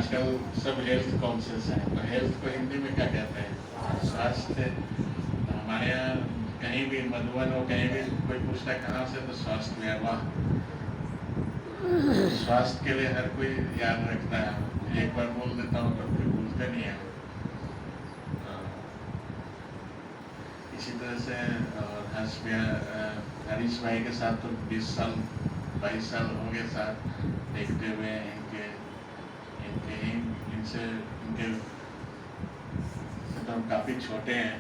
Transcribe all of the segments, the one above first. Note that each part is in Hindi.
आजकल सब हेल्थ कॉन्शियस हैं, तो हेल्थ को हिंदी में क्या कहते हैं? स्वास्थ्य। हमारे यहाँ कहीं भी मधुबन हो, कहीं भी कोई पूछता है कहाँ से, तो स्वास्थ्य में। वाह, स्वास्थ्य के लिए हर कोई याद रखता है। एक बार बोल देता हूँ तो कोई भूलते नहीं है। इसी तरह से हरीश भाई के साथ तो 20 साल 22 साल हो गए साथ देखते हुए। इनसे तो हम काफ़ी छोटे हैं।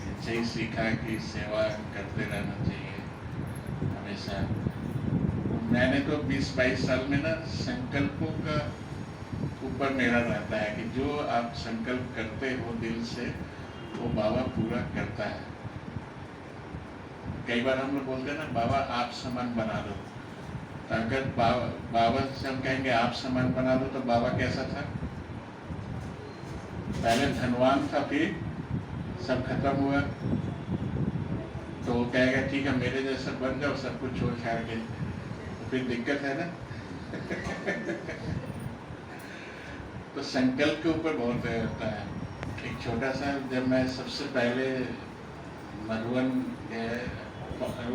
इनसे ही सीखा कि सेवा करते रहना चाहिए हमेशा। मैंने तो 20-22 साल में ना संकल्पों का ऊपर मेरा रहता है कि जो आप संकल्प करते हो दिल से, वो बाबा पूरा करता है। कई बार हम लोग बोलते हैं ना, बाबा आप समान बना दो। तो अगर बाबा से हम कहेंगे आप समान बना दो, तो बाबा कैसा था? पहले धनवान था, फिर सब खत्म हुआ, तो वो कहेगा ठीक है मेरे जैसा बन जाओ, सब कुछ छोड़ छाड़ के। तो फिर दिक्कत है ना। तो संकल्प के ऊपर बहुत होता है। एक छोटा सा, जब मैं सबसे पहले मधुबन गए,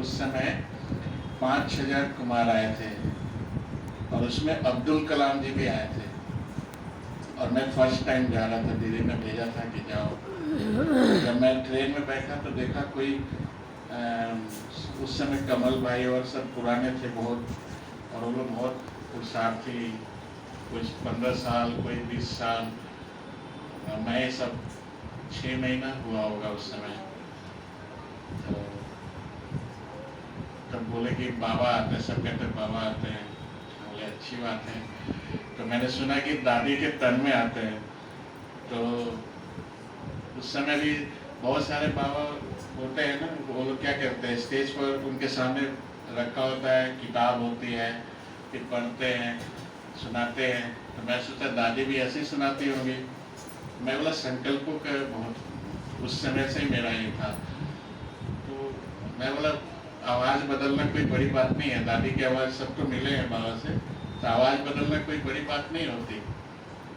उस समय 5,000 कुमार आए थे और उसमें अब्दुल कलाम जी भी आए थे। और मैं फर्स्ट टाइम जा रहा था, दीदी ने भेजा था कि जाओ। जब मैं ट्रेन में बैठा तो देखा कोई उस समय कमल भाई और सब पुराने थे बहुत, और वो लोग बहुत पुरुषार्थी, कुछ 15 साल, कोई 20 साल। मैं सब 6 महीना हुआ होगा उस समय। तो तब बोले कि बाबा आते हैं, सब कहते हैं बाबा आते हैं। बोले अच्छी बात है। तो मैंने सुना कि दादी के तन में आते हैं। तो उस समय भी बहुत सारे बाबा होते हैं ना, वो लोग क्या करते हैं, स्टेज पर उनके सामने रखा होता है, किताब होती है, फिर पढ़ते हैं, सुनाते हैं। तो मैं सोचा दादी भी ऐसे ही सुनाती होंगी। मैं बोला संकल्पों का बहुत उस समय से ही मेरा ही था। तो मैं बोला आवाज़ बदलना कोई बड़ी बात नहीं है, दादी की आवाज़ सबको मिले हैं बाबा से, तो आवाज़ बदलना कोई बड़ी बात नहीं होती।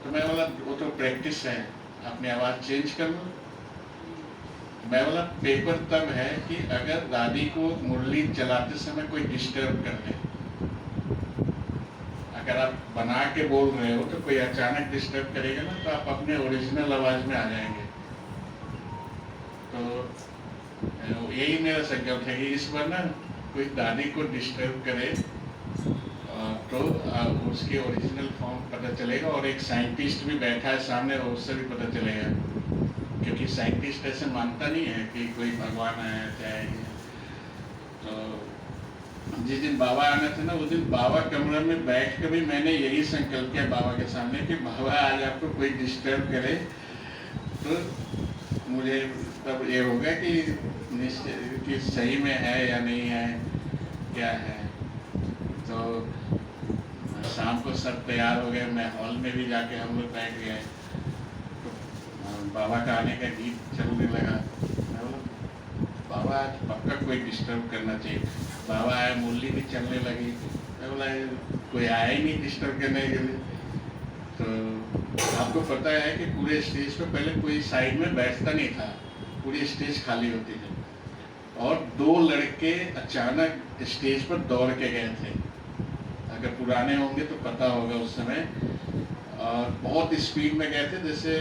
तो मैं बोला वो तो प्रैक्टिस है, अपनी आवाज़ चेंज कर लो। मैं बोला पेपर तब है कि अगर दादी को मुरली चलाते समय कोई डिस्टर्ब कर ले। अगर आप बना के बोल रहे हो तो कोई अचानक डिस्टर्ब करेगा ना, तो आप अपने ओरिजिनल आवाज में आ जाएंगे। तो यही मेरा संकल्प है कि इस बार ना कोई दादी को डिस्टर्ब करे तो उसकी ओरिजिनल फॉर्म पता चलेगा। और एक साइंटिस्ट भी बैठा है सामने, उससे भी पता चलेगा, क्योंकि साइंटिस्ट ऐसे मानता नहीं है कि कोई भगवान आया चाहे। तो जिस दिन बाबा आने थे ना, उस दिन बाबा कमरे में बैठ कर भी मैंने यही संकल्प किया बाबा के सामने कि बाबा आज आपको कोई डिस्टर्ब करे तो मुझे तब ये होगा कि सही में है या नहीं है, क्या है। तो शाम को सब तैयार हो गए, मैं हॉल में भी जाके हम लोग बैठ गए। तो बाबा का आने का गीत चलने लगा। बाबा आज पक्का कोई डिस्टर्ब करना चाहिए। बाबा आया, मुरली भी चलने लगी। मैं बोला कोई आया ही नहीं डिस्टर्ब करने के लिए। तो आपको पता है कि पूरे स्टेज पर पहले कोई साइड में बैठता नहीं था, पूरी स्टेज खाली होती थी। और 2 लड़के अचानक स्टेज पर दौड़ के गए थे। अगर पुराने होंगे तो पता होगा उस समय। और बहुत स्पीड में गए थे, जैसे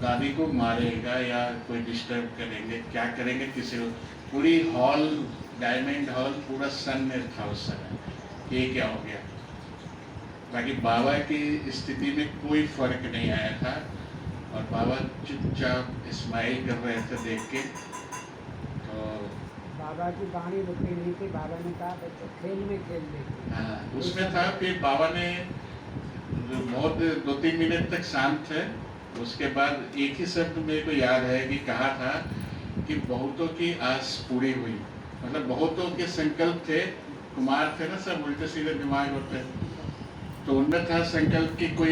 दादी को मारेगा या कोई डिस्टर्ब करेंगे, क्या करेंगे किसी को। पूरी हॉल, डायमंड हॉल पूरा सन्नत था उस समय, ये क्या हो गया। बाकी बाबा की स्थिति में कोई फर्क नहीं आया था और बाबा चुपचाप स्माइल कर रहे थे देख के। तो बाबा की वाणी रुकी नहीं थी। बाबा ने कहा बच्चों खेल में खेल लेते। हाँ, उसमें था। फिर बाबा ने बहुत 2-3 मिनट तक शांत थे। उसके बाद एक ही शब्द मेरे को याद है कि कहा था कि बहुतों की आस पूरी हुई। मतलब बहुतों के संकल्प थे, कुमार थे ना सब, उल्टे सीधे दिमाग होते, तो उनमें था संकल्प कि कोई